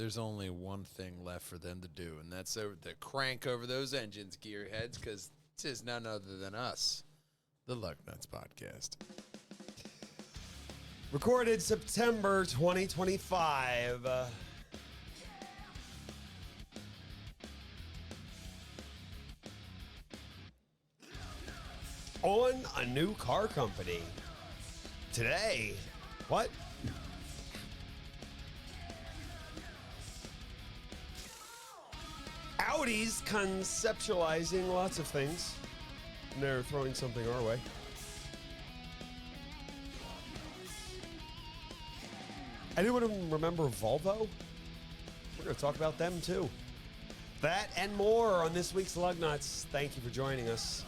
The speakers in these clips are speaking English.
there's only one thing left for them to do, and that's to crank over those engines, gearheads, because this is none other than us, the Lugnutz Podcast. Recorded September 2025. On a new car company. Today, what? Audi's conceptualizing lots of things, and they're throwing something our way. Anyone remember Volvo? We're going to talk about them too. That and more on this week's Lugnutz. Thank you for joining us.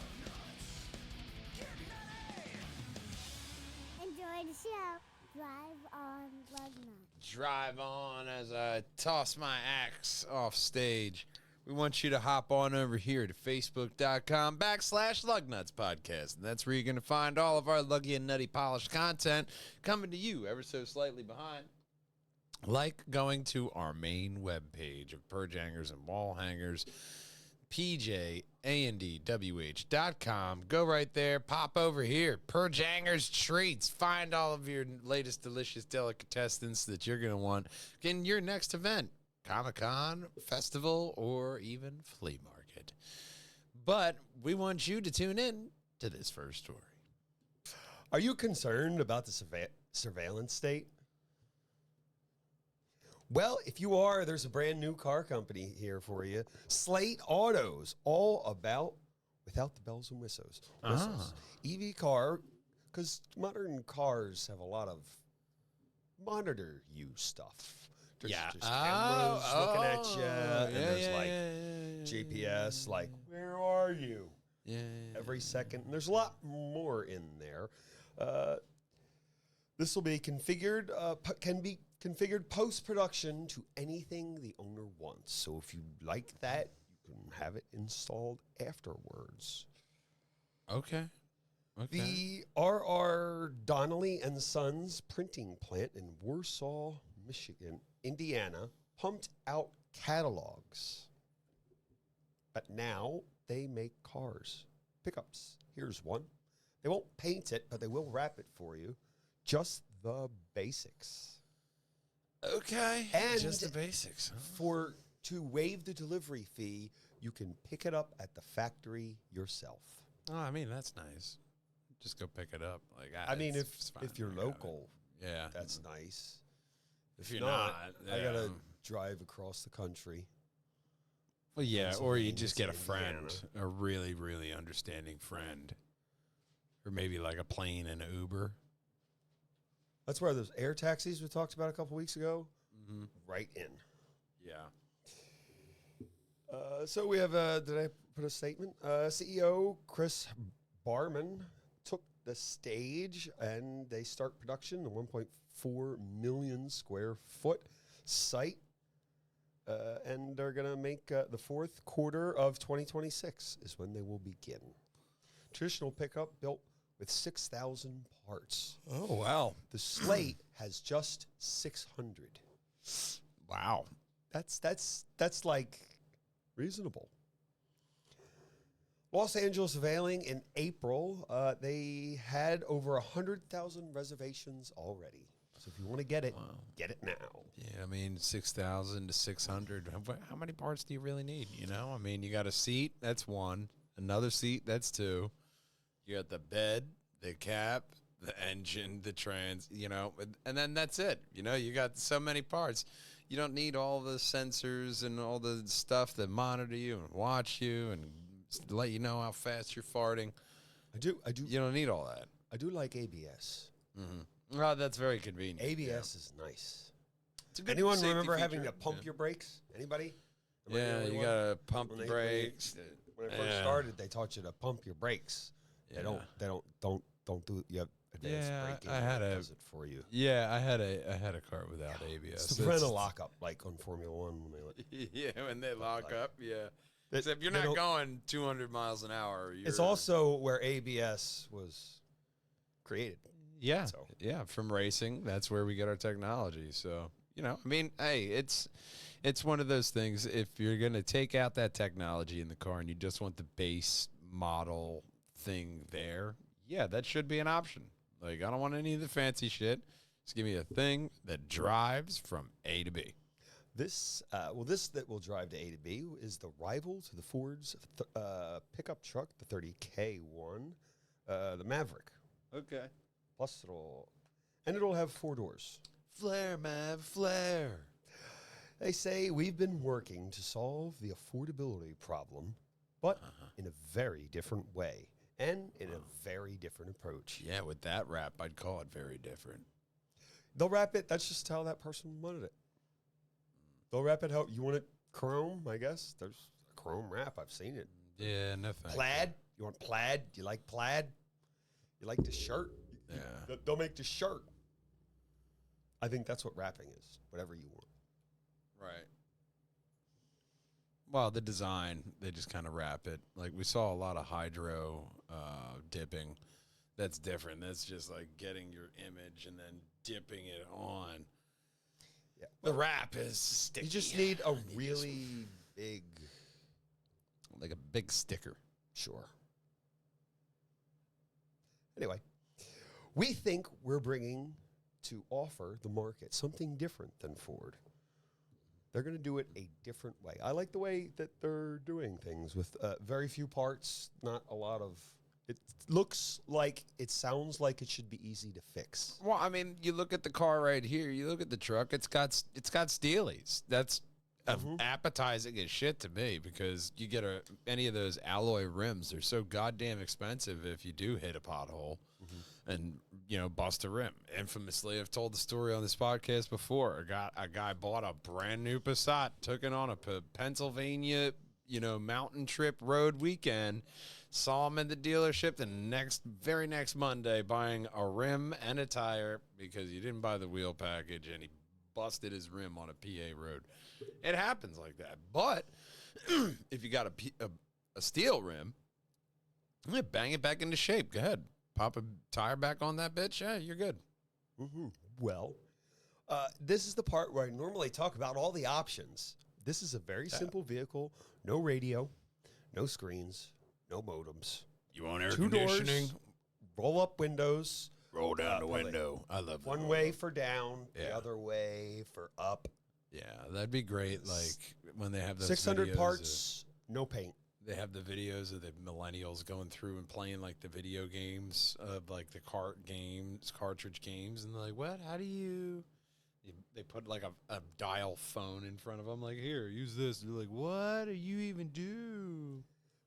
Enjoy the show. Drive on Lugnutz. Drive on as I toss my axe off stage. We want you to hop on over here to facebook.com/Lugnutz Podcast. And that's where you're going to find all of our luggy and nutty polished content coming to you ever so slightly behind. Like going to our main webpage of Perjangers and Wallhangers, PJANDWH.com. Go right there, pop over here, Perjangers Treats. Find all of your latest delicious delicatessens that you're going to want in your next event. Comic-Con, festival, or even flea market. But we want you to tune in to this first story. Are you concerned about the surveillance state? Well, if you are, there's a brand new car company here for you. Slate Autos, all about without the bells and whistles. EV car, because modern cars have a lot of monitor you stuff. There's cameras looking at you, and there's GPS, like, where are you? Every second. And there's a lot more in there. This will be configured, can be configured post-production to anything the owner wants. So if you like that, you can have it installed afterwards. Okay. The R.R. Donnelly and Sons printing plant in Warsaw, Michigan, Indiana, pumped out catalogs. But now they make cars, pickups. Here's one. They won't paint it, but they will wrap it for you. Just the basics. Okay. And just the basics. Huh? To waive the delivery fee, you can pick it up at the factory yourself. Oh, I mean, that's nice. Just go pick it up. Like, I mean, if you're local, yeah, that's nice. If you're not, I gotta drive across the country. Well, yeah, or you just get a friend, a really, really understanding friend, or maybe like a plane and an Uber. That's where those air taxis we talked about a couple weeks ago. Mm-hmm. Right in. Yeah. So we have, did I put a statement? CEO Chris Barman took the stage and they start production, the 1.4 million square foot site. And they're going to make the fourth quarter of 2026 is when they will begin. Traditional pickup built with 6,000 parts. Oh, wow. The Slate has just 600. Wow. That's like reasonable. Los Angeles unveiling in April. They had over 100,000 reservations already. So if you want to get it, get it now. Yeah, I mean, 6,000 to 600. How many parts do you really need? You know, I mean, you got a seat, that's one. Another seat, that's two. You got the bed, the cap, the engine, the trans, you know, and then that's it. You know, you got so many parts. You don't need all the sensors and all the stuff that monitor you and watch you and let you know how fast you're farting. I do. You don't need all that. I do like ABS. Mm-hmm. Oh, that's very convenient. ABS is nice. Anyone remember having to pump your brakes? Anybody? Yeah, you gotta pump the brakes. When it first started, they taught you to pump your brakes. Yeah. They don't do. You have advanced braking. I does it for you. Yeah, I had a car without ABS. It's to prevent a lockup, like on Formula One when they when they lock up. Yeah, except you're not going 200 miles an hour. It's also where ABS was created. Yeah, from racing. That's where we get our technology. So You know, I mean, hey, it's one of those things. If you're gonna take out that technology in the car and you just want the base model thing there, yeah, that should be an option. Like, I don't want any of the fancy shit. Just give me a thing that drives from A to B. This that will drive to A to B is the rival to the Ford's pickup truck, the 30K one, the Maverick. Okay. Plus it'll have 4 doors. Flare, Mav, flare. They say we've been working to solve the affordability problem, but in a very different way and in a very different approach. Yeah, with that wrap, I'd call it very different. They'll wrap it. That's just how that person wanted it. They'll wrap it how you want it. Chrome, I guess. There's a chrome wrap. I've seen it. Yeah, no thanks. Plaid. You want plaid? You like plaid? You like the shirt? Yeah. They'll make the shirt. I think that's what wrapping is. Whatever you want. Right. Well, the design, they just kind of wrap it. Like, we saw a lot of hydro dipping. That's different. That's just like getting your image and then dipping it on. Yeah. The wrap is sticky. You just need a really big... Like a big sticker. Sure. Anyway, we think we're bringing to offer the market something different than Ford. They're going to do it a different way. I like the way that they're doing things with very few parts, not a lot of... It looks like, it sounds like it should be easy to fix. Well, I mean, you look at the car right here. You look at the truck. It's got steelies. That's appetizing as shit to me, because you get any of those alloy rims. They're so goddamn expensive if you do hit a pothole and, you know, bust a rim. Infamously, I've told the story on this podcast before. A guy bought a brand new Passat, took it on a Pennsylvania, you know, mountain trip road weekend. Saw him in the dealership the very next Monday buying a rim and a tire because he didn't buy the wheel package, and he busted his rim on a PA road. It happens like that. But if you got a steel rim, yeah, bang it back into shape. Go ahead. Pop a tire back on that bitch. Yeah, you're good. Well, this is the part where I normally talk about all the options. This is a very simple vehicle. No radio, no screens, no modems. You want air 2 conditioning? doors, roll up windows. Roll down the window. I love that. One way for down, Yeah. the other way for up. Yeah, that'd be great. Like when they have those 600 videos parts, no paint. they have the videos of the millennials going through and playing like the video games of like the cartridge games, and they're like, what? How do you? They put like a dial phone in front of them, like, here, use this. And they're like, what do you even do?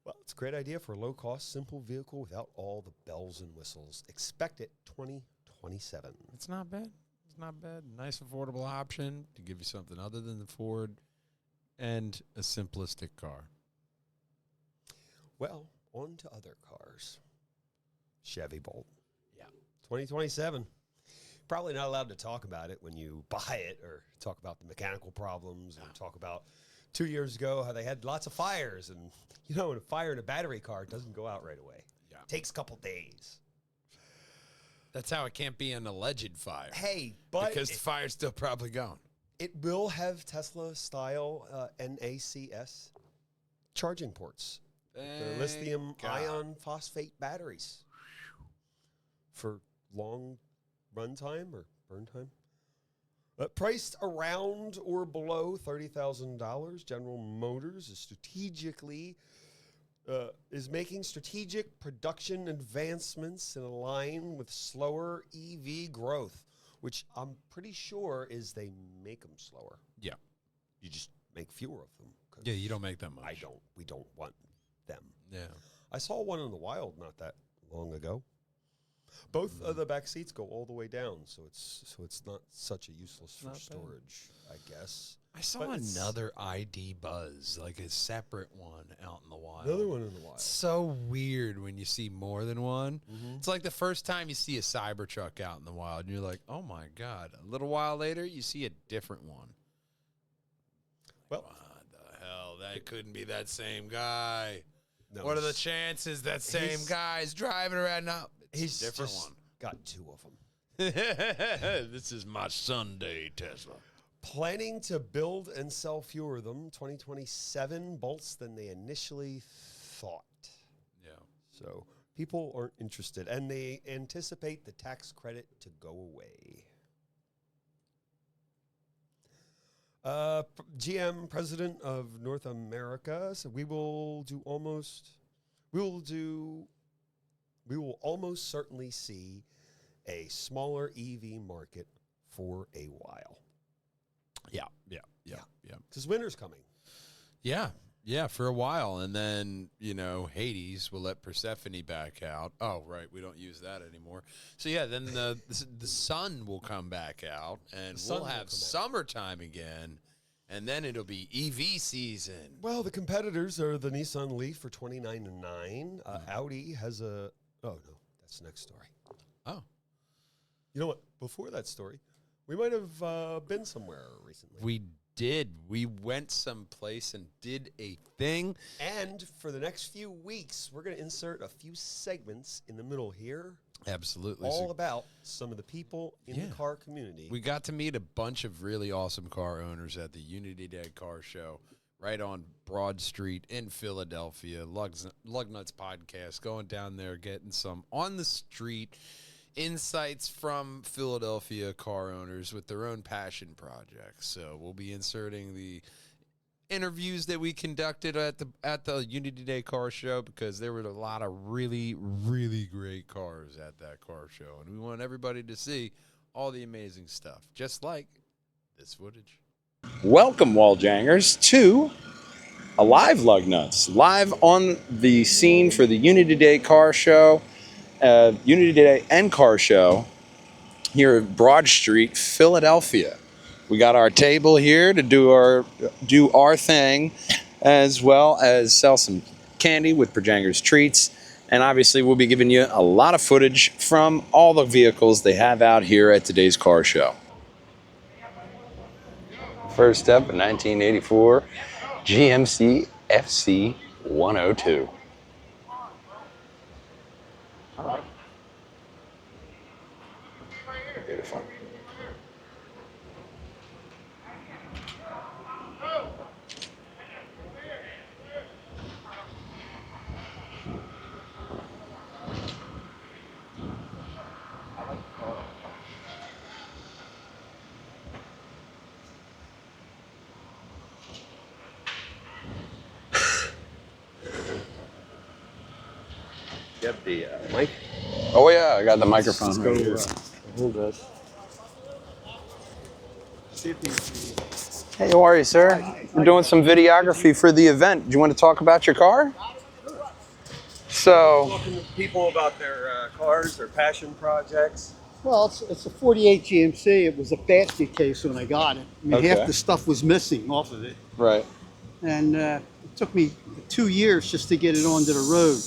Well, it's a great idea for a low-cost, simple vehicle without all the bells and whistles. Expect it 2027. It's not bad. It's not bad. Nice, affordable option to give you something other than the Ford, and a simplistic car. Well, on to other cars. Chevy Bolt. Yeah. 2027. Probably not allowed to talk about it when you buy it, or talk about the mechanical problems, or talk about 2 years ago how they had lots of fires. And, you know, a fire in a battery car doesn't go out right away. Yeah. Takes a couple days. That's how it can't be an alleged fire. Hey, but because the fire's still probably going. it will have Tesla-style NACS charging ports. The lithium ion phosphate batteries for long run time or burn time. Priced around or below $30,000, General Motors is making strategic production advancements in line with slower EV growth, which I'm pretty sure is they make them slower. Yeah. You just make fewer of them. Yeah, you don't make that much. We don't want them. Yeah. I saw one in the wild not that long ago. Both of the back seats go all the way down, so it's not such a useless for storage, I guess. I saw another ID Buzz, like a separate one out in the wild. Another one in the wild. It's so weird when you see more than one. It's like the first time you see a Cybertruck out in the wild, and you're like, oh my God. A little while later, you see a different one. Well, what the hell? That couldn't be that same guy. no, What are the chances that same guy's driving around now? He's a different just one. got 2 of them. This is my Sunday Tesla. planning to build and sell fewer of them, 2027 bolts than they initially thought. Yeah. So people aren't interested, and they anticipate the tax credit to go away. GM President of North America said we will almost certainly see a smaller EV market for a while. Yeah. Because winter's coming. Yeah, for a while. And then, Hades will let Persephone back out. Oh, right, we don't use that anymore. So, yeah, then the sun will come back out, and we'll have summertime again, and then it'll be EV season. Well, the competitors are the Nissan Leaf for $29,900. Audi has a... Oh, no, that's the next story. Oh. You know what? Before that story, we might have been somewhere recently. We did. We went someplace and did a thing. And for the next few weeks, we're going to insert a few segments in the middle here. Absolutely. All about some of the people in the car community. We got to meet a bunch of really awesome car owners at the Unity Day Car Show right on Broad Street in Philadelphia. Lugnutz podcast, going down there, getting some on the street insights from Philadelphia car owners with their own passion projects. So we'll be inserting the interviews that we conducted at the Unity Day Car Show, because there were a lot of really, really great cars at that car show, and we want everybody to see all the amazing stuff, just like this footage. Welcome, Wallhangers, to a live Lugnutz, live on the scene for the Unity Day Car Show, Unity Day and Car Show here at Broad Street, Philadelphia. We got our table here to do our thing, as well as sell some candy with Perjangers treats. And obviously we'll be giving you a lot of footage from all the vehicles they have out here at today's car show. First up, a 1984 GMC FC 102. Beautiful. You have the mic? Oh yeah, I got the microphone right here. Hold this. Hey, how are you, sir? We're doing some videography for the event. Do you want to talk about your car? So, Talking to people about their cars, their passion projects. Well, it's a 48 GMC. It was a basket case when I got it. I mean, Okay. half the stuff was missing off of it. right. And it took me 2 years just to get it onto the road.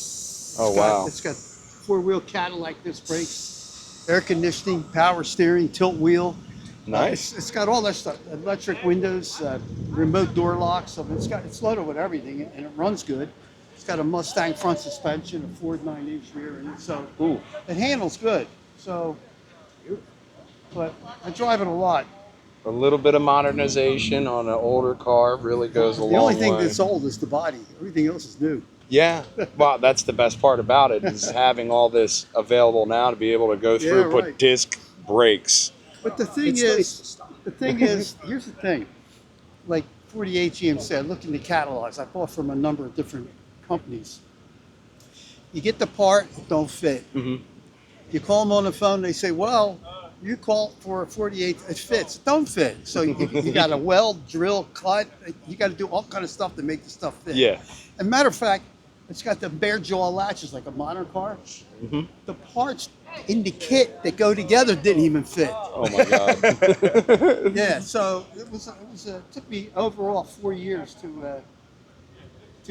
Oh, wow. It's got four-wheel Cadillac disc brakes, air conditioning, power steering, tilt wheel. Nice. It's got all that stuff. Electric windows, remote door locks. I mean, it's loaded with everything, and it runs good. It's got a Mustang front suspension, a Ford 9-inch rear end, so it handles good. So, but I drive it a lot. A little bit of modernization on an older car really goes a long way. The only thing that's old is the body. Everything else is new. Yeah, well, that's the best part about it, is having all this available now to be able to go through, Yeah, put right. disc brakes. But the thing is, here's the thing. Like 48 GMC, I looked in the catalogs. I bought from a number of different companies. You get the part, it don't fit. Mm-hmm. You call them on the phone, they say, well, you call for a 48, it fits. It don't fit. So you got to weld, drill, cut. You got to do all kind of stuff to make the stuff fit. Yeah. As a matter of fact, it's got the bare jaw latches like a modern car. Mm-hmm. The parts in the kit that go together didn't even fit. Oh my God. Yeah, so it took me overall 4 years to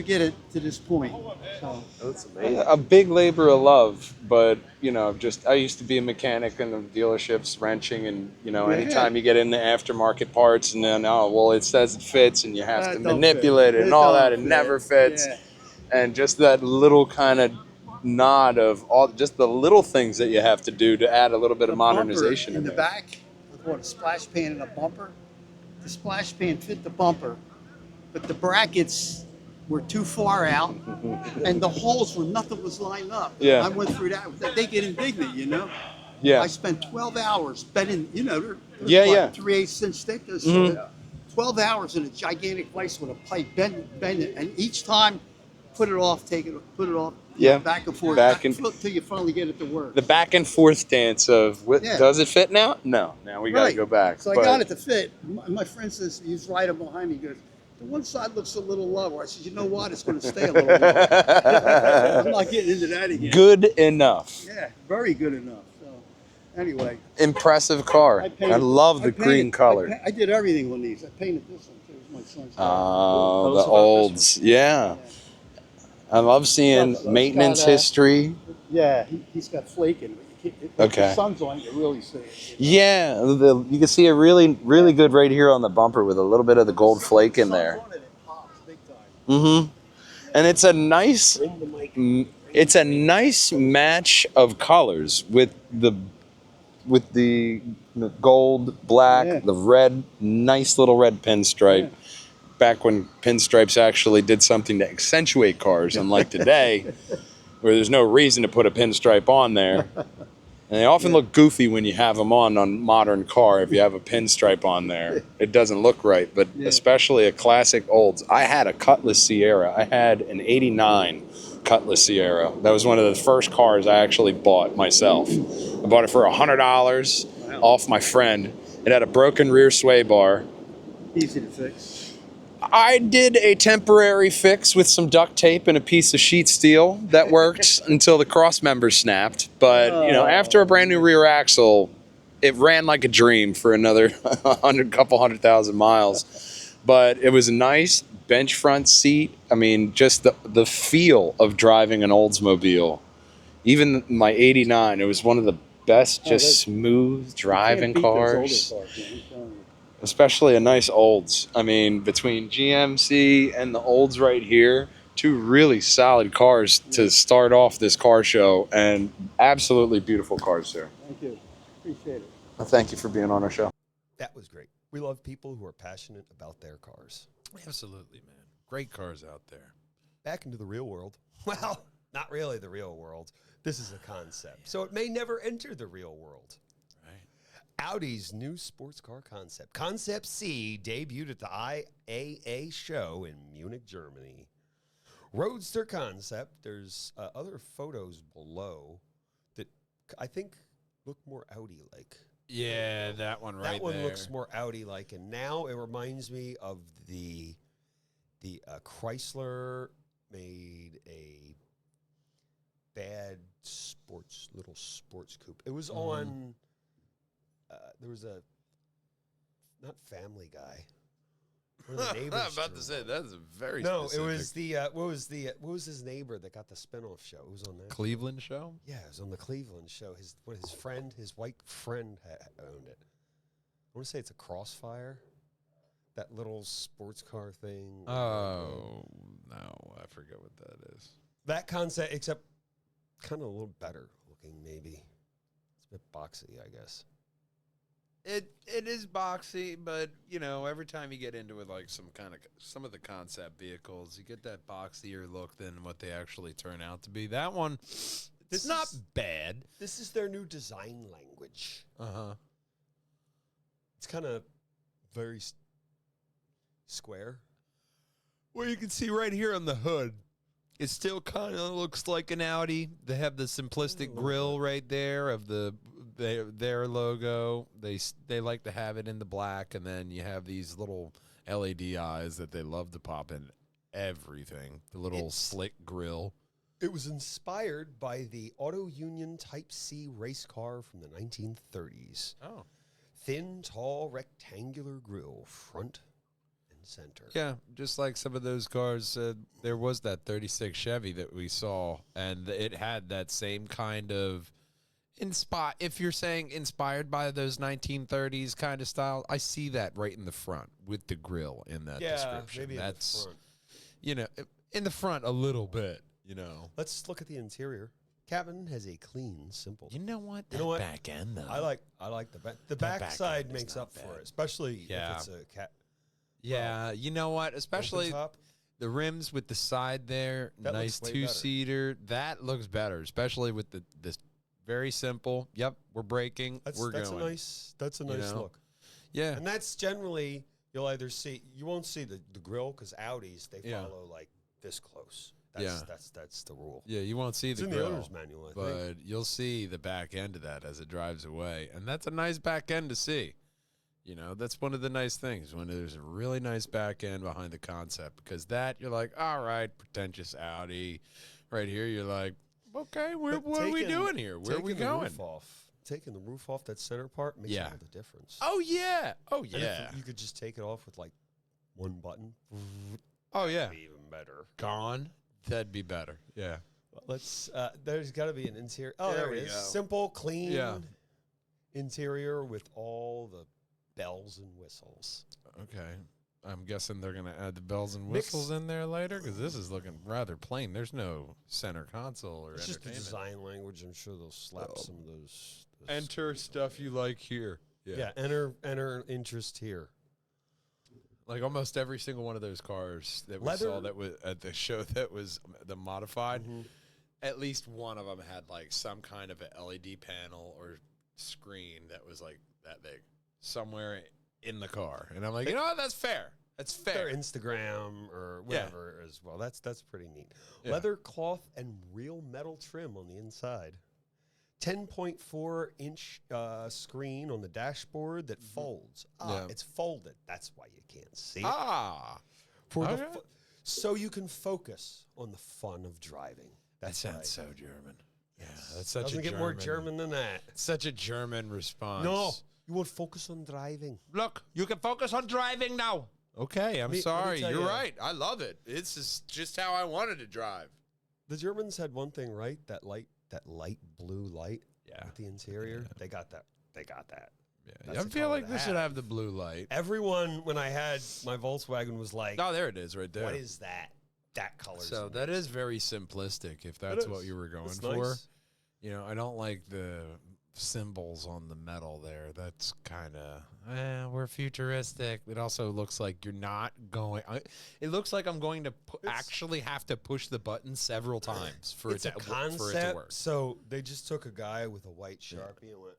get it to this point. So That's amazing. A big labor of love, but I used to be a mechanic in the dealerships, wrenching, and anytime you get in the aftermarket parts, and then it says it fits, and you have to Don't manipulate fit. it and all Don't that, it fit. never fits, Yeah. and just that little kind of nod of just the little things that you have to do to add a little bit of The bumper modernization in the there. back with a splash pan and a bumper. the splash pan fit the bumper, but the brackets were too far out, and the holes where nothing was lined up. Yeah. I went through that. They get indignant, you know. Yeah. I spent 12 hours bending, you know, they're Yeah, what, yeah. 3/8 inch thick. Those, 12 hours in a gigantic vise with a pipe, bend it, and each time put it off, take it, put it off, you know, back and forth, Back and till you finally get it to work. the back and forth dance of Yeah. does it fit now? No. Now we got to Right. go back. So I But- got it to fit. My friend says, he's right up behind me. He goes, the one side looks a little lower. I said, you know what? It's going to stay a little lower. I'm not getting into that again. Good enough. Yeah, very good enough. So anyway. Impressive car. I love the green color. I did everything on these. I painted this one too. It was my son's. Oh, the olds. Yeah. I love seeing That's maintenance got, history. Yeah, he's got flake in it. If Okay. the sun's on, you really see it. Yeah, you can see it really good right here on the bumper with a little bit of the gold flake in there. Sun's on it, it pops big time. Mm-hmm. And it's a nice match of colors with the gold, black, Yeah. the red, nice little red pinstripe. Yeah. Back when pinstripes actually did something to accentuate cars, unlike today, where there's no reason to put a pinstripe on there. And they often look goofy when you have them on modern car. If you have a pinstripe on there, it doesn't look right. But especially a classic olds. I had a Cutlass Sierra. I had an '89 Cutlass Sierra. That was one of the first cars I actually bought myself. I bought it for $100 off my friend. It had a broken rear sway bar. Easy to fix. I did a temporary fix with some duct tape and a piece of sheet steel that worked until the cross member snapped. But, after a brand new rear axle, it ran like a dream for another couple hundred thousand miles. But it was a nice bench front seat. I mean, just the feel of driving an Oldsmobile. Even my '89, it was one of the best, just smooth driving cars. Especially a nice Olds. I mean, between GMC and the Olds right here, two really solid cars to start off this car show, and absolutely beautiful cars there. Thank you. Appreciate it. Well, thank you for being on our show. That was great. We love people who are passionate about their cars. Absolutely, man. Great cars out there. Back into the real world. Well, not really the real world. This is a concept. So it may never enter the real world. Audi's new sports car concept, Concept C, debuted at the IAA show in Munich, Germany. Roadster concept. There's other photos below that I think look more Audi-like. Yeah, that one right there. That one looks more Audi-like, and now it reminds me of the Chrysler made a bad little sports coupe. It was on. There was a not Family Guy. One of the neighbors. I'm about to say that's a very no. specific. It was the what was his neighbor that got the spinoff show? It was on that. Cleveland show. Yeah, it was on the Cleveland show. His white friend owned it. I want to say it's a Crossfire. That little sports car thing. Oh no, I forget what that is. That concept, except kind of a little better looking, maybe. It's a bit boxy, I guess. It is boxy, but every time you get into it, like some of the concept vehicles, you get that boxier look than what they actually turn out to be. That one, it's not bad. This is their new design language. It's kind of very square. Well, you can see right here on the hood, it still kind of looks like an Audi. They have the simplistic grille right there of their logo. They like to have it in the black, and then you have these little LED eyes that they love to pop in everything. The little slick grille. It was inspired by the Auto Union Type C race car from the 1930s. Oh. Thin, tall, rectangular grille, front and center. Yeah, just like some of those cars. There was that 36 Chevy that we saw, and it had that same kind of if you're saying inspired by those 1930s kind of style, I see that right in the front with the grill in that description. Maybe that's in the front. in the front a little bit. Let's look at the interior. cabin has a clean, simple. You know what? You That know what? back end though. I like the back. The back back side end is makes not up for bad. it, especially Yeah. if it's a cat. Yeah, you know what? Especially top. the rims with the side there, That nice looks way better. 2-seater. That looks better, especially with this very simple. Yep, we're braking. We're That's going. a nice know? look. Yeah, And that's generally you'll either see you won't see the grill because Audis they Yeah. follow like this close. Yeah. That's the rule. yeah. You won't see It's the in grill, the owner's manual, I think. but you'll see the back end of that as it drives away, and that's a nice back end to see. You know, that's one of the nice things when there's a really nice back end behind the concept, because that you're like, all right, pretentious Audi. Right here, you're like, okay, But what are we taking- doing here? Where are we taking the going? roof off, taking the roof off that center part makes Yeah. all the difference. Oh yeah, oh And if yeah, you could just take it off with like one button. oh yeah. Be even better. Gone. That'd be better. Yeah. Let's. There's got to be an interior. Oh, There there, we it is. go. Simple, clean Yeah. interior with all the bells and whistles. Okay. I'm guessing they're gonna add the bells and Mix- whistles in there later, because this is looking rather plain. There's no center console or It's just the entertainment. design language. I'm sure they'll slap some of those. Enter stuff you like here. Yeah. Enter interest here. Like almost every single one of those cars that we Leather- saw that was at the show that was the modified, at least one of them had like some kind of an LED panel or screen that was like that big somewhere in the car. And I'm like, you know what? That's fair. That's fair. Their Instagram or Yeah. whatever as well. That's pretty neat. Yeah. Leather cloth and real metal trim on the inside. 10.4-inch screen on the dashboard that folds. Yeah. It's folded. That's why you can't see it. Ah. For the okay. so you can focus on the fun of driving. That That's sounds right. so German. Yeah, that's such Doesn't a get German, more German than that. Such a German response. No, you will focus on driving. Look, you can focus on driving now. Okay, I'm Let me sorry. tell You're ya. right. I love it. This is just how I wanted to drive. The Germans had one thing right. That light blue light Yeah. with the interior. They got that. They got that. Yeah, That's I the feel color like to this should have the blue light. Everyone, when I had my Volkswagen, was like, Oh, there it is right there. "What is that? That color." So that is very simplistic if that's what is. you were going It's for. nice. You know, I don't like the symbols on the metal there. That's kind of, we're futuristic. It also looks like you're not going. It looks like I'm going to actually have to push the button several times for it It's to a concept. for it to work. So they just took a guy with a white Sharpie and went,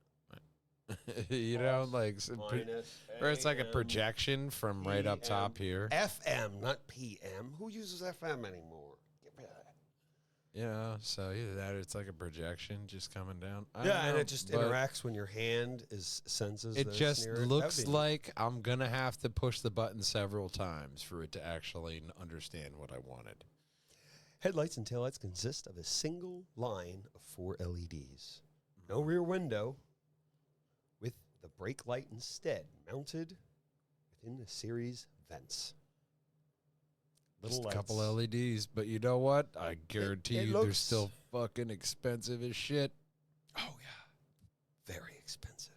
You know, like, minus or it's like a AM, projection from right up top PM. here. FM, not PM. Who uses FM anymore? Get rid of that. Yeah, so either that or it's like a projection just coming down. I Yeah, don't and know, it just but interacts when your hand is senses. It that it's just near it. looks That'd be- like I'm going to have to push the button several times for it to actually understand what I wanted. Headlights and taillights consist of a single line of 4 LEDs. No rear window, with the brake light instead mounted within the series vents. Just a Little couple lights. LEDs, but you know what? I guarantee it you they're looks- still fucking expensive as shit. Oh yeah, very expensive.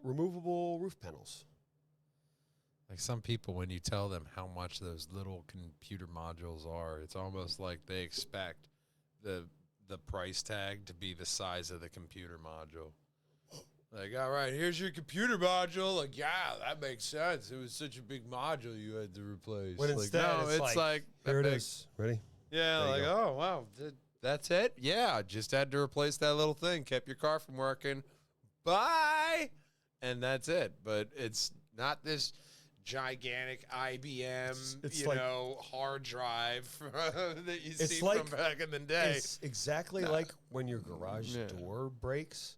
Removable roof panels. Like some people, when you tell them how much those little computer modules are, it's almost like they expect the price tag to be the size of the computer module. Like, all right, here's your computer module. Like, yeah, that makes sense. It was such a big module you had to replace. When like, instead no, it's like that here it big. is. Ready? Yeah, There you like, go. oh, wow, that's it? Yeah, just had to replace that little thing. Kept your car from working. Bye! And that's it. But it's not this gigantic IBM, It's like- hard drive that you It's see like- from back in the day. It's exactly like when your garage Yeah. door breaks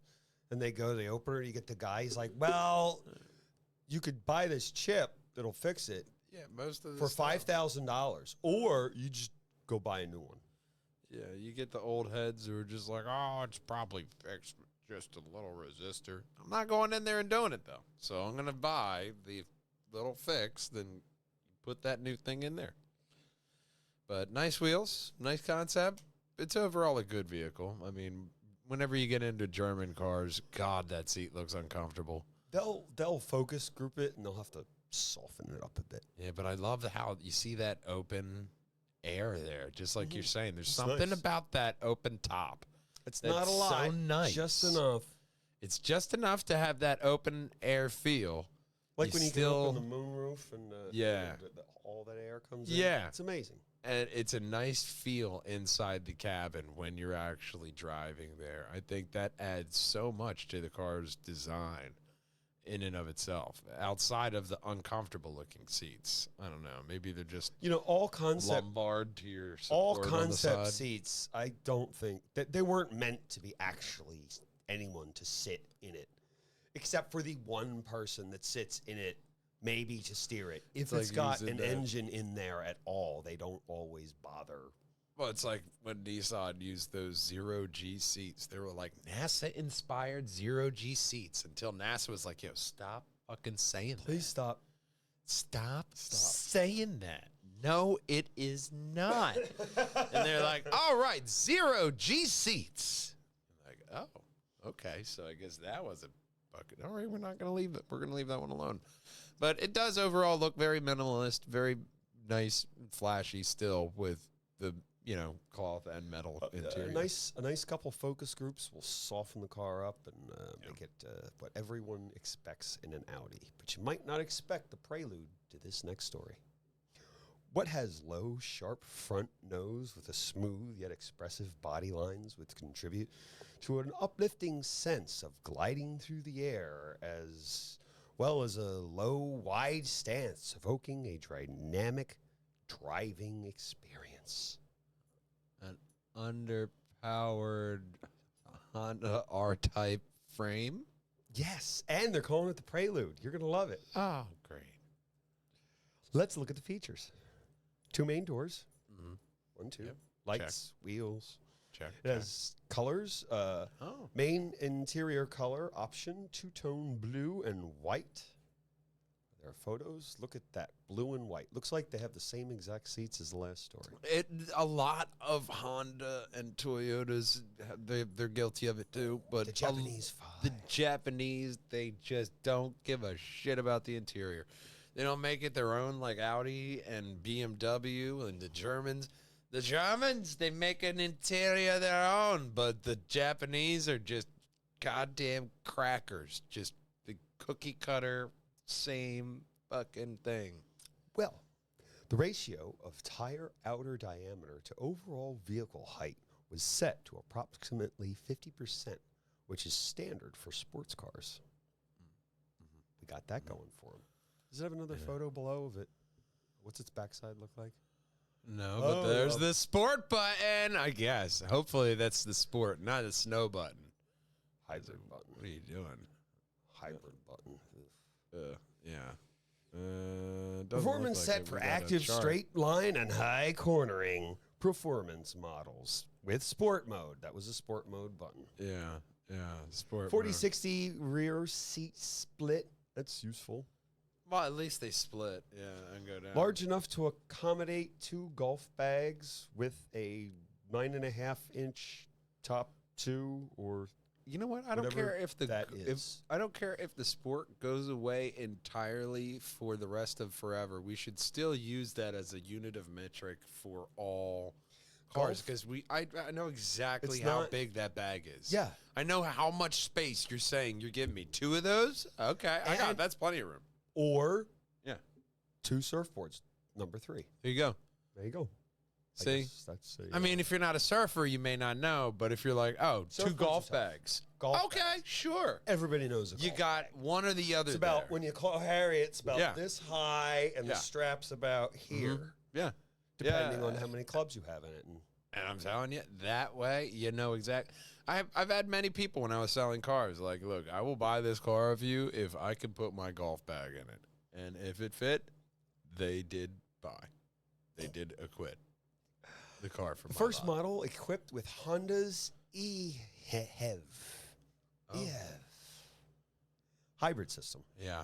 and they go to the opener, you get the guy, he's like, well, you could buy this chip that'll fix it Yeah, most of the for stuff. $5,000, or you just go buy a new one. Yeah, you get the old heads who are just like, oh, it's probably fixed with just a little resistor. I'm not going in there and doing it, though. So I'm going to buy the little fix, then put that new thing in there. But nice wheels, nice concept. It's overall a good vehicle. I mean, whenever you get into German cars, God, that seat looks uncomfortable. They'll focus group it and they'll have to soften it up a bit. Yeah, but I love how you see that open air there, just like you're saying. There's It's something nice. about that open top. It's That's not a lot. so nice. Just enough. It's just enough to have that open air feel. Like when you still, get up on the moonroof and Yeah. all that air comes in. Yeah. It's amazing. and it's a nice feel inside the cabin when you're actually driving there. I think that adds so much to the car's design in and of itself, outside of the uncomfortable looking seats. I don't know. Maybe they're just All concept lombard to your all support on the concept side. seats, I don't think that they weren't meant to be actually anyone to sit in it, except for the one person that sits in it, maybe to steer it. If It's it's like got using an the- engine in there at all, they don't always bother. Well, it's like when Nissan used those zero-G seats. They were like NASA-inspired zero-G seats until NASA was like, yo, stop fucking saying that. Please stop. Stop saying that. No, it is not. And they're like, all right, zero-G seats. I'm like, oh, okay. So I guess that was a bucket. All right, we're not going to leave it. We're going to leave that one alone. But it does overall look very minimalist, very nice, flashy still with the, cloth and metal interior. A nice couple focus groups will soften the car up and make it what everyone expects in an Audi. But you might not expect the prelude to this next story. What has low, sharp front nose with a smooth yet expressive body lines would contribute to an uplifting sense of gliding through the air, as well as a low, wide stance, evoking a dynamic driving experience. An underpowered Honda R-Type frame. Yes, and they're calling it the Prelude. You're going to love it. Oh, great. Let's look at the features. 2 main doors. Mhm. 1, 2. Yep. Lights, wheels. Check. It has colors. Oh. Main interior color option, 2-tone blue and white. There are photos. Look at that, blue and white. Looks like they have the same exact seats as the last story. A lot of Honda and Toyotas, they're guilty of it too. But The Japanese the vibe. Japanese, they just don't give a shit about the interior. They don't make it their own like Audi and BMW and the Germans. The Germans, they make an interior their own, but the Japanese are just goddamn crackers. Just the cookie cutter, same fucking thing. Well, the ratio of tire outer diameter to overall vehicle height was set to approximately 50%, which is standard for sports cars. We got that going for them. Does it have another photo below of it? What's its backside look like? No, but Oh, there's the sport button, I guess. Hopefully that's the sport, not the snow button. Hybrid button. What are you doing? Hybrid button. Yeah. Performance set for active, straight line, and high cornering performance models with sport mode. That was a sport mode button. Yeah, sport. 40/60 rear seat split. That's useful. Well, at least they split. Yeah, and go down. Large enough to accommodate 2 golf bags with a 9.5-inch top 2 or You know what? I don't whatever care if the that if is. I don't care if the sport goes away entirely for the rest of forever. We should still use that as a unit of metric for all cars Golf? because I know exactly It's how not- big that bag is. Yeah. I know how much space you're saying you're giving me. 2 of those? Okay, And- that's plenty of room. or Yeah. 2 surfboards. Number 3. There you go. There you go. See? guess that's I mean, if you're not a surfer, you may not know, but if you're like, oh, 2 Surfboards golf are tough. bags. Golf Okay, bags. sure. Everybody knows a You golf got bag. one or the other It's about there. when you carry it, it's about Yeah. this high, and Yeah. the strap's about here, Yeah. depending Yeah. on how many clubs you have in it. And And I'm telling you, that way, you know exact. I've had many people when I was selling cars, like, look, I will buy this car of you if I can put my golf bag in it. And if it fit, they did buy. They did acquit the car from the my first lot. model equipped with Honda's e-HEV. Oh. e-HEV. Hybrid system. Yeah.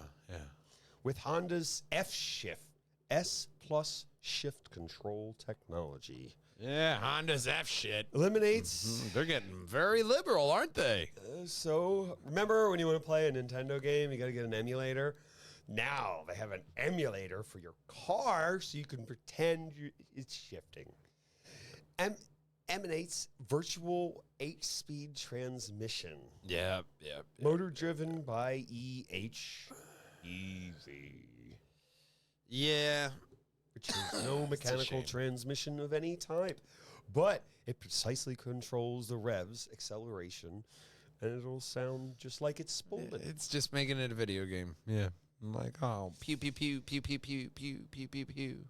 With Honda's F-Shift, S Plus shift control technology. Yeah, Honda's F shit. Eliminates. They're getting very liberal, aren't they? So remember when you want to play a Nintendo game, you got to get an emulator. Now they have an emulator for your car so you can pretend it's shifting. Emanates virtual 8-speed transmission. Yeah. Motor driven by EV. Yeah. Which is no mechanical shame. transmission of any type. But it precisely controls the revs, acceleration, and it'll sound just like it's spooling. It's just making it a video game. Yeah. I'm like, oh, pew, pew, pew, pew, pew, pew, pew, pew, pew, pew.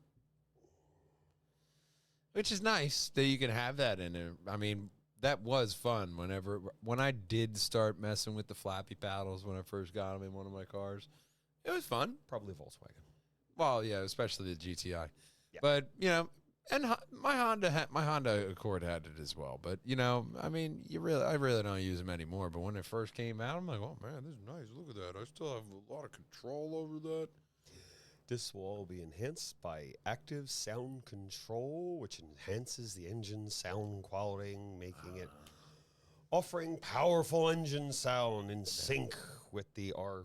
Which is nice that you can have that in it. I mean, that was fun when I did start messing with the flappy paddles when I first got them in one of my cars. It was fun. Probably Volkswagen. Well, yeah, especially the GTI. Yeah. But, you know, and my Honda Accord had it as well. But, you know, I mean, I really don't use them anymore. But when it first came out, I'm like, oh, man, this is nice. Look at that. I still have a lot of control over that. This will all be enhanced by active sound control, which enhances the engine's sound quality, making it offering powerful engine sound in sync with the RPM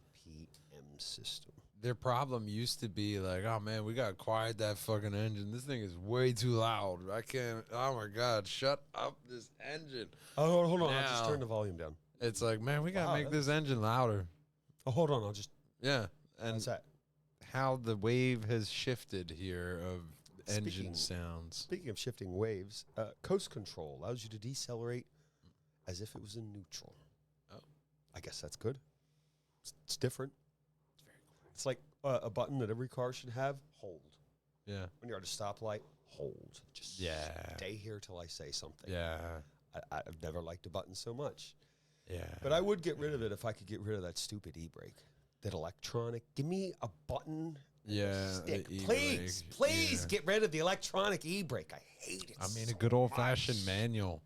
system. Their problem used to be like, oh, man, we got to quiet that fucking engine. This thing is way too loud. I can't. Oh, my God. Shut up this engine. Oh, hold on. Now, I'll just turn the volume down. It's like, man, we got to make this engine louder. Oh, hold on. I'll just. Yeah. And How's that? how the wave has shifted here of engine sounds. Speaking of shifting waves, coast control allows you to decelerate as if it was in neutral. Oh. I guess that's good. It's different. It's very cool. It's like a button that every car should have. Hold. Yeah. When you're at a stoplight, hold. Just stay here till I say something. Yeah. I've never liked a button so much. Yeah. But I would get rid of it if I could get rid of that stupid e-brake. That electronic. Give me a button. Yeah. Stick. the Please, e-brake. please Yeah. get rid of the electronic e-brake. I hate it. I mean, so a good old-fashioned much. manual.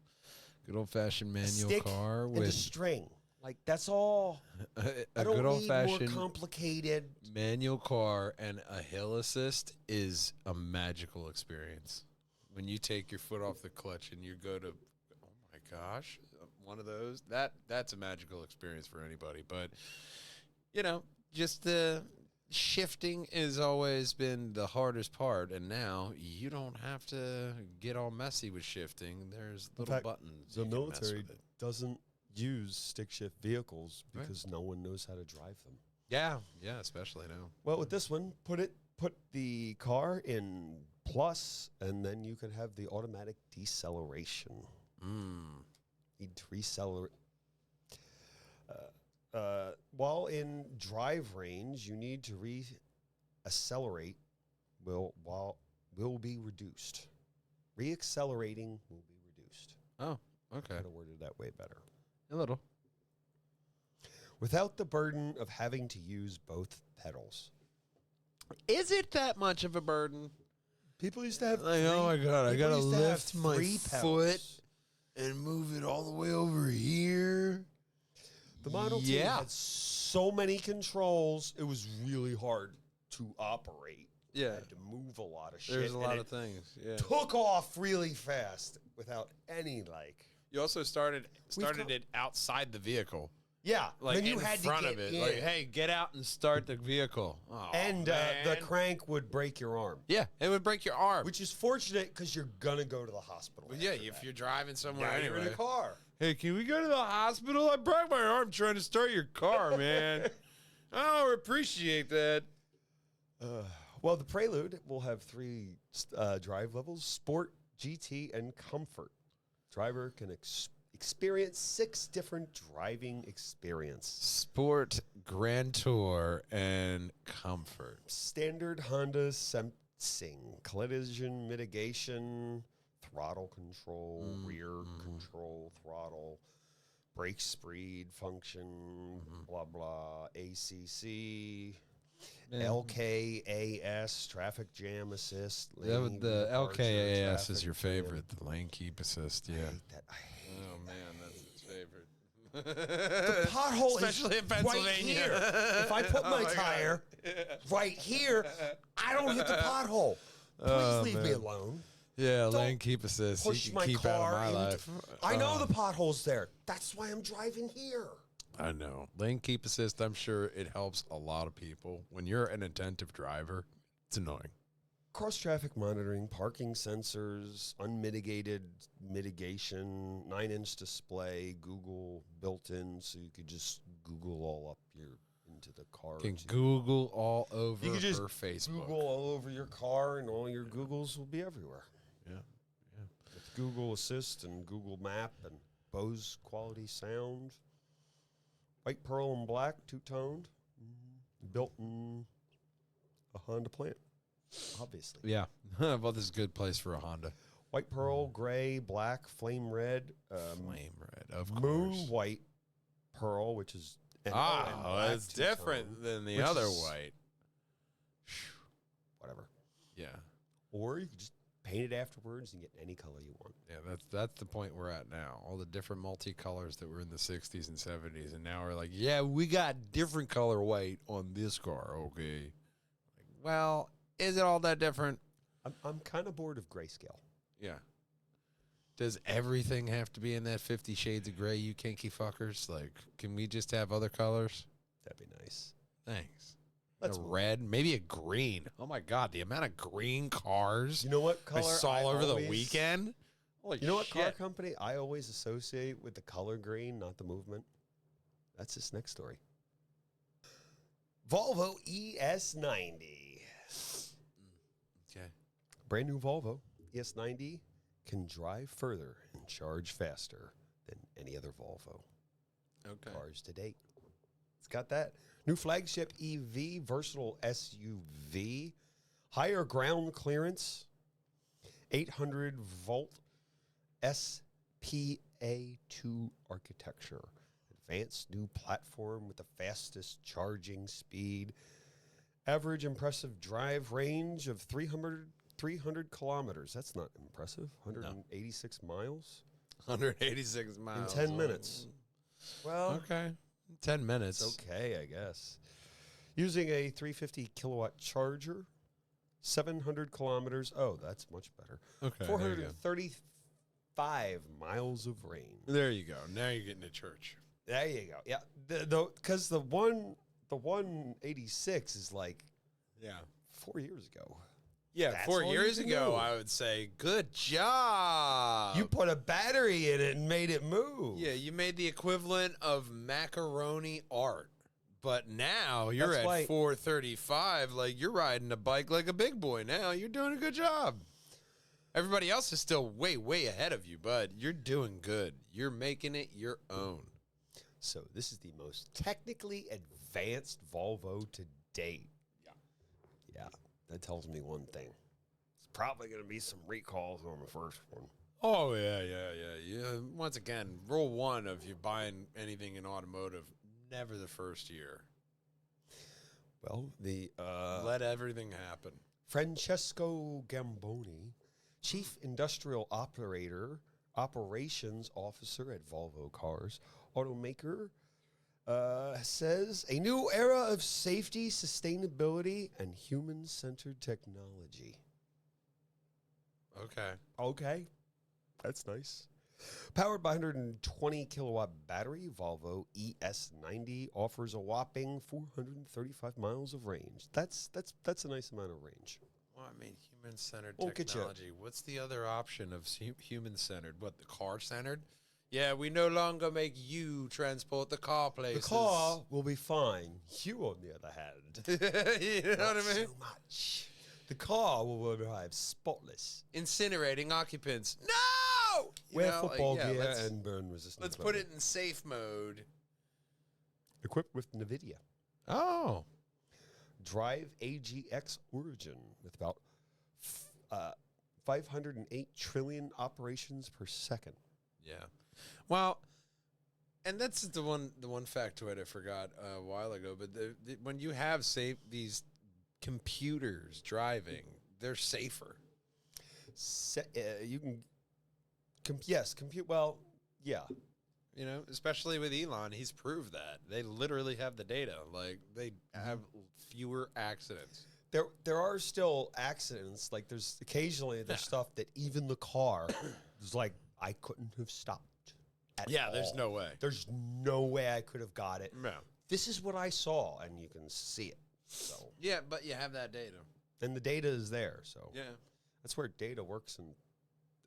Good old-fashioned manual Stick car and a with string. Like, that's all. a I don't good need more old-fashioned complicated. manual car and a hill assist is a magical experience. When you take your foot off the clutch and you go to, oh my gosh, one of those, that's a magical experience for anybody. But, you know, just the shifting has always been the hardest part, and now you don't have to get all messy with shifting. There's little fact, buttons. The you can mess military with it. doesn't use stick shift vehicles Right. because no one knows how to drive them. Yeah, especially now. Well, with this one, put the car in plus, and then you can have the automatic deceleration. Need to recelerate. While in drive range, you need to re-accelerate. Will be reduced. Re-accelerating will be reduced. Oh, okay. Could have worded that way better. A little. Without the burden of having to use both pedals. Is it that much of a burden? People used to have. Like, oh my God, I gotta people used to have lift my 3 foot pedals. and move it all the way over here. The Model T had so many controls, it was really hard to operate. Yeah. Had to move a lot of shit. There's a and lot it of things. Yeah. took off really fast without any You also started come- it outside the vehicle. Yeah. Like then you in had front to of get it. Like, in. hey, get out and start the vehicle. Oh, And the man. crank would break your arm. Yeah, it would break your arm. Which is fortunate because you're gonna go to the hospital. But yeah, after if that. you're driving somewhere Now anyway. you're in a car. Hey, can we go to the hospital? I broke my arm trying to start your car, man. Oh, appreciate that. Well, the Prelude will have 3 drive levels: Sport, GT, and Comfort. Driver can experience 6 different driving experiences. Sport, Grand Tour, and Comfort. Standard Honda sensing, collision mitigation, throttle control, rear control, throttle, brake speed function, blah, blah, ACC, LKAS, traffic jam assist. lane The departure, LKAS is traffic your jam. favorite, the lane keep assist, yeah. I hate that. I hate Oh, man, that's his favorite. the pothole Especially is in Pennsylvania. right here. If I put my tire right here, I don't hit the pothole. Please leave me alone. Yeah, Don't lane keep assist. Push You my can keep out car of my into. life. I know the pothole's there. That's why I'm driving here. I know. Lane keep assist, I'm sure it helps a lot of people. When you're an attentive driver, it's annoying. Cross-traffic monitoring, parking sensors, unmitigated mitigation, 9-inch display, Google built-in, so you could just Google all up into the car. You can Google all over You could just her Facebook. Google all over your car, and all your Googles will be everywhere. Yeah. With Google Assist and Google Map and Bose quality sound. White, pearl, and black, two-toned. Built in a Honda plant, obviously. Yeah. Well, this is a good place for a Honda. White, pearl, gray, black, flame red. Flame red, of Moon course. white pearl, which is and Ah, it's two-tone, different than the which other is- white. Whatever. Yeah. Or you can just paint it afterwards and get any color you want. Yeah, that's the point we're at now. All the different multicolors that were in the 60s and 70s, and now we're like, yeah, we got different color white on this car. Okay. Like, well, is it all that different? I'm kind of bored of grayscale. Yeah. Does everything have to be in that 50 Shades of Gray, you kinky fuckers? Like, can we just have other colors? That'd be nice. Thanks. Let's a move. red, maybe a green. Oh my God, the amount of green cars You know what I color saw over the always- weekend. Holy You know what car shit. company I always associate with the color green, not the movement? That's this next story. Volvo ES90. Okay. Brand new Volvo ES90 can drive further and charge faster than any other Volvo Okay. cars to date. It's got that new flagship EV, versatile SUV, higher ground clearance, 800 volt SPA2 architecture, advanced new platform with the fastest charging speed, average impressive drive range of 300 kilometers. That's not impressive. 186 miles 186 in miles. 10 minutes. Well, Okay. 10 minutes. it's okay, I guess. Using a 350 kilowatt charger, 700 kilometers. Oh, that's much better. Okay. 435 miles of range. There you go. Now you're getting to church. There you go. Yeah, because the 186 is like Yeah. 4 years ago. Yeah, That's 4 all years you can ago, do. I would say, good job. You put a battery in it and made it move. Yeah, you made the equivalent of macaroni art. But now you're That's at why- 435. Like, you're riding a bike like a big boy now. You're doing a good job. Everybody else is still way, way ahead of you, bud. You're doing good. You're making it your own. So this is the most technically advanced Volvo to date. Yeah, that tells me one thing. It's probably going to be some recalls on the first one. Oh, yeah. Once again, rule one of you buying anything in automotive, never the first year. Well, the Let everything happen. Francesco Gamboni, Chief Industrial Operations Officer at Volvo Cars, automaker, says a new era of safety, sustainability, and human-centered technology. Okay. Okay, that's nice. Powered by 120 kilowatt battery, Volvo ES90 offers a whopping 435 miles of range. That's a nice amount of range. Well, I mean, human-centered Won't get you. technology. What's the other option of human-centered? What, the car-centered? Yeah, we no longer make you transport the car The places. car will be fine. You, on the other hand, you know what I mean? so much. The car will arrive spotless. Incinerating occupants. No! You Wear know, like, football yeah, gear let's- and burn resistant. Let's put it in safe mode. Equipped with NVIDIA. Oh. Drive AGX Origin with about 508 trillion operations per second. Yeah. Well, and that's the one factoid I forgot a while ago. But when you have these computers driving, they're safer. You can, compute. Well, yeah. You know, especially with Elon, he's proved that. They literally have the data. Like, they have fewer accidents. There are still accidents. Like there's occasionally stuff that even the car is like, I couldn't have stopped. at Yeah, there's all. no way. There's no way I could have got it. No. This is what I saw, and you can see it. So, Yeah, but you have that data. and the data is there. So Yeah. that's where data works, and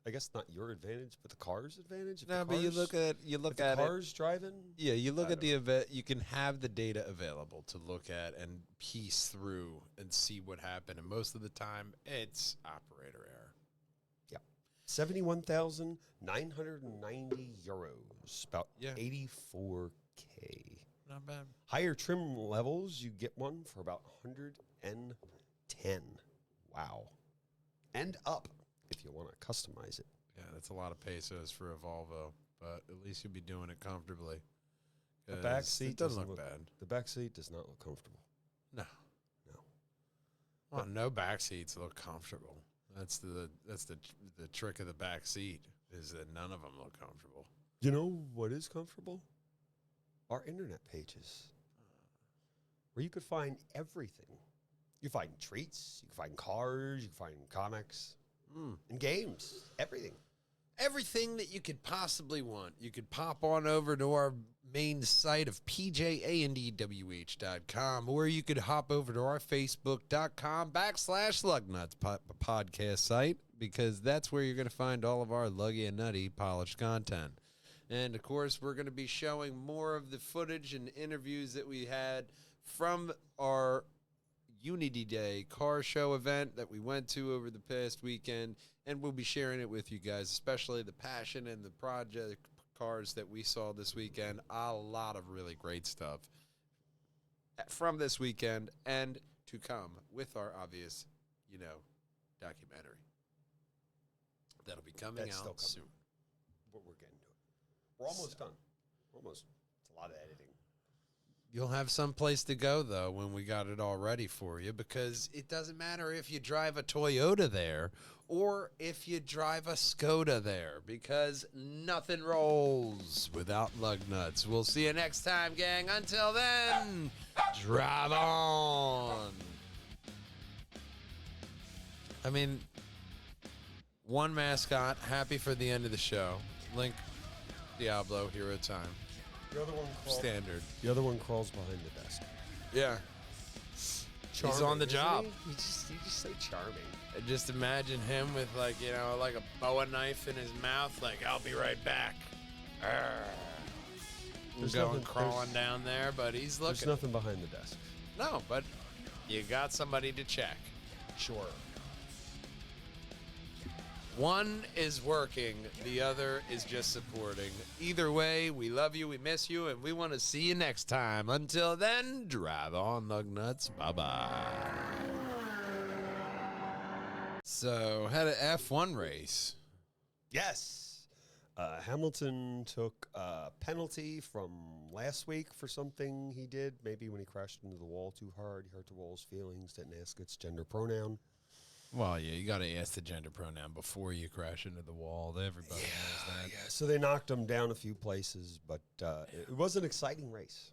I guess not your advantage, but the car's advantage. If No, the but you car's- look at if the it. car's driving. Yeah, you look I at the event. You can have the data available to look at and piece through and see what happened. And most of the time, it's operator error. 71,990 euros, about Yeah. 84K. Not bad. Higher trim levels, you get one for about 110. Wow. And up if you want to customize it. Yeah, that's a lot of pesos for a Volvo, but at least you'll be doing it comfortably. The back 'Cause seat it doesn't look bad. The back seat does not look comfortable. No. No. Well, no back seats look comfortable. That's the trick of the back seat is that none of them look comfortable. You know what is comfortable? Our internet pages, where you could find everything. You can find treats, you can find cars, you can find comics, and games, everything. Everything that you could possibly want. You could pop on over to our main site of pjandewh.com, or you could hop over to our facebook.com/Lugnutz podcast site, because that's where you're going to find all of our luggy and nutty polished content. And, of course, we're going to be showing more of the footage and interviews that we had from our Unity Day car show event that we went to over the past weekend, and we'll be sharing it with you guys, especially the passion and the project cars that we saw this weekend. A lot of really great stuff from this weekend and to come with our obvious, documentary that'll be coming That's still out coming. soon. We're getting to it. We're almost done. Almost. It's a lot of editing. You'll have some place to go, though, when we got it all ready for you, because it doesn't matter if you drive a Toyota there or if you drive a Skoda there, because nothing rolls without Lugnutz. We'll see you next time, gang. Until then, drive on. I mean, one mascot, happy for the end of the show. Link, Diablo, Hero Time. The other one Standard. The other one crawls behind the desk. Yeah. He's on the isn't job. he? He's just so charming. And just imagine him with like a boa knife in his mouth, like, I'll be right back. There's Going nothing- crawling down there, but he's There's looking. nothing behind the desk. No, but you got somebody to check. Sure. One is working, the other is just supporting. Either way, we love you, we miss you, and we want to see you next time. Until then, drive on, Lugnutz. Bye-bye. So, had an F1 race. Yes. Hamilton took a penalty from last week for something he did. Maybe when he crashed into the wall too hard, he hurt the wall's feelings, didn't ask its gender pronoun. Well, yeah, you got to ask the gender pronoun before you crash into the wall. Everybody knows that. Yeah, so they knocked him down a few places, but it was an exciting race.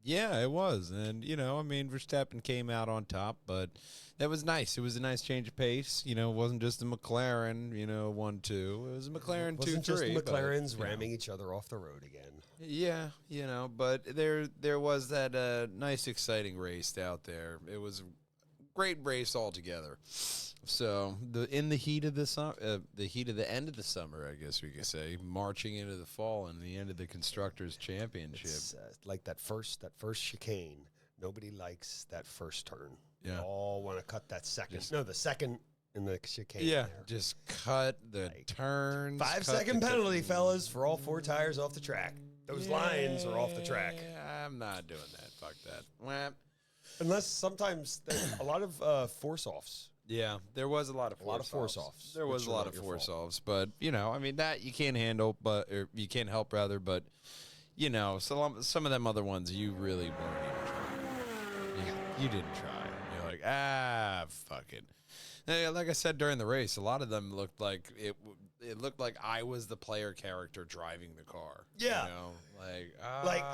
Yeah, it was. And, Verstappen came out on top, but that was nice. It was a nice change of pace. It wasn't just a McLaren, 1-2. It was a McLaren 2-3. Wasn't just the McLarens but, ramming each other off the road again. Yeah, but there was that nice, exciting race out there. It was a great race altogether. So in the heat of the end of the summer, I guess we could say, marching into the fall and the end of the constructors' championship. It's like that first chicane. Nobody likes that first turn. Yeah. They all want to cut that second. The second in the chicane. Yeah, there. just cut the turns. 5-second penalty, fellas, for all 4 tires off the track. Those lines are off the track. I'm not doing that. Fuck that. Well, Unless sometimes there's a lot of force-offs. yeah, there was a lot of force-offs, There was which a are lot not of your fault. force-offs, but that you can't handle, or you can't help rather. But some of them other ones you really weren't even trying. You didn't try. You're like, fuck it. Like I said during the race, a lot of them looked like it looked like I was the player character driving the car. Yeah. I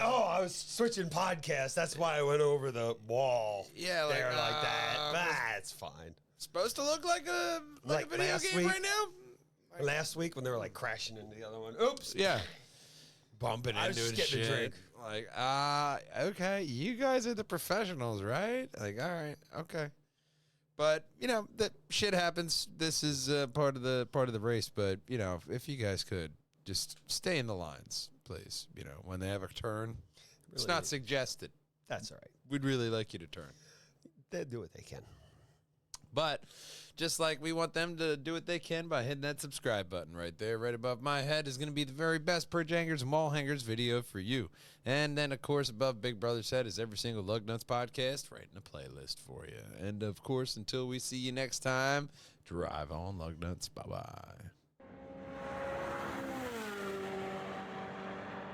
I was switching podcasts. That's why I went over the wall. Yeah, there like that. It's fine. supposed to look like a Like video last game week? right now. Last week when they were like crashing into the other one. Oops. Yeah. bumping I was into just getting a shit. drink. Like, okay, you guys are the professionals, right? Like, all right, okay. But you know that shit happens. This is part of the race. But you know, if you guys could just stay in the lines, please. You know, when they have a turn, it's Really. not suggested. That's all right. We'd really like you to turn. They do what they can. But just like we want them to do what they can by hitting that subscribe button right there, right above my head, is going to be the very best Perjangers and Wallhangers video for you. And then, of course, above Big Brother's head is every single Lugnutz podcast right in a playlist for you. And, of course, until we see you next time, drive on, Lugnutz. Bye-bye.